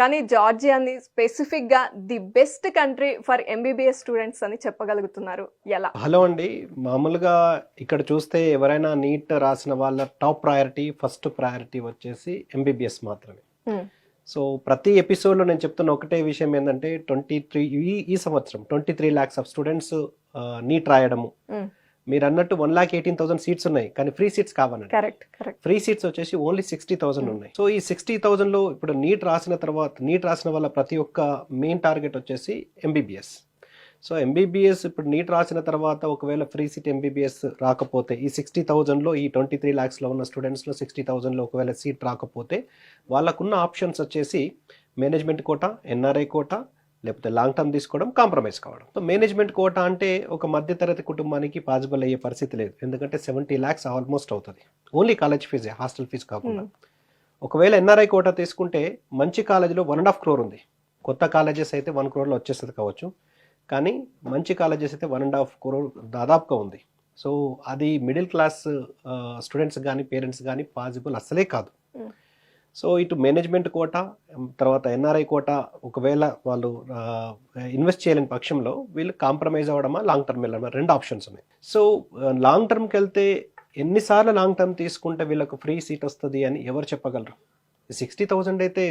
కానీ జార్జియాని స్పెసిఫిక్గా the best country for MBBS students అని చెప్పగలుగుతున్నారు ఎలా? హలో అండి, మామూలుగా ఇక్కడ చూస్తే ఎవరైనా నీట్ రాసిన వాళ్ళ టాప్ ప్రయారిటీ, ఫస్ట్ ప్రయారిటీ వచ్చేసి ఎంబీబీఎస్ మాత్రమే. సో ప్రతి ఎపిసోడ్లో నేను చెప్తున్న ఒకటే విషయం ఏంటంటే 23 ఈ సంవత్సరం 23 lakhs ఆఫ్ స్టూడెంట్స్ నీట్ రాయడము. మీరు అన్నట్టు 1,18,000 సీట్స్ ఉన్నాయి, కానీ ఫ్రీ సీట్స్ కావాలండి. కరెక్ట్. ఫ్రీ సీట్స్ వచ్చేసి ఓన్లీ 60,000 ఉన్నాయి. సో ఈ 60,000లో ఇప్పుడు నీట్ రాసిన వాళ్ళ ప్రతి ఒక్క మెయిన్ టార్గెట్ వచ్చేసి ఎంబీబీఎస్. సో ఎంబీబీఎస్ ఇప్పుడు నీట్ రాసిన తర్వాత ఒకవేళ ఫ్రీ సీట్ ఎంబీబీఎస్ రాకపోతే ఈ 60,000లో ఈ 23 lakhsలో ఉన్న స్టూడెంట్స్లో 60,000లో ఒకవేళ సీట్ రాకపోతే వాళ్ళకున్న ఆప్షన్స్ వచ్చేసి మేనేజ్మెంట్ కోటా, ఎన్ఆర్ఐ కోటా, లేకపోతే లాంగ్ టర్మ్ తీసుకోవడం, కాంప్రమైజ్ కావడం. సో మేనేజ్మెంట్ కోటా అంటే ఒక మధ్యతరగతి కుటుంబానికి పాసిబుల్ అయ్యే పరిస్థితి లేదు, ఎందుకంటే 70 lakhs ఆల్మోస్ట్ అవుతుంది ఓన్లీ కాలేజ్ ఫీజే, హాస్టల్ ఫీజు కాకుండా. ఒకవేళ ఎన్ఆర్ఐ కోటా తీసుకుంటే మంచి కాలేజీలో 1.5 crore ఉంది. కొత్త కాలేజెస్ అయితే 1 crore వచ్చేస్తుంది కావచ్చు, కానీ మంచి కాలేజెస్ అయితే 1.5 crore దాదాపుగా ఉంది. సో అది మిడిల్ క్లాస్ స్టూడెంట్స్ కానీ పేరెంట్స్ కానీ పాసిబుల్ అస్సలే కాదు. సో ఇటు మేనేజ్మెంట్ కోటా, తర్వాత ఎన్ఆర్ఐ కోటా ఒకవేళ వాళ్ళు ఇన్వెస్ట్ చేయలేని పక్షంలో వీళ్ళు కాంప్రమైజ్ అవ్వడమా, లాంగ్ టర్మ్ వెళ్ళడమా, 2 ఆప్షన్స్ ఉన్నాయి. సో లాంగ్ టర్మ్కి వెళ్తే ఎన్నిసార్లు లాంగ్ టర్మ్ తీసుకుంటే వీళ్ళకు ఫ్రీ సీట్ వస్తుంది అని ఎవరు చెప్పగలరు? 60,000 అయితే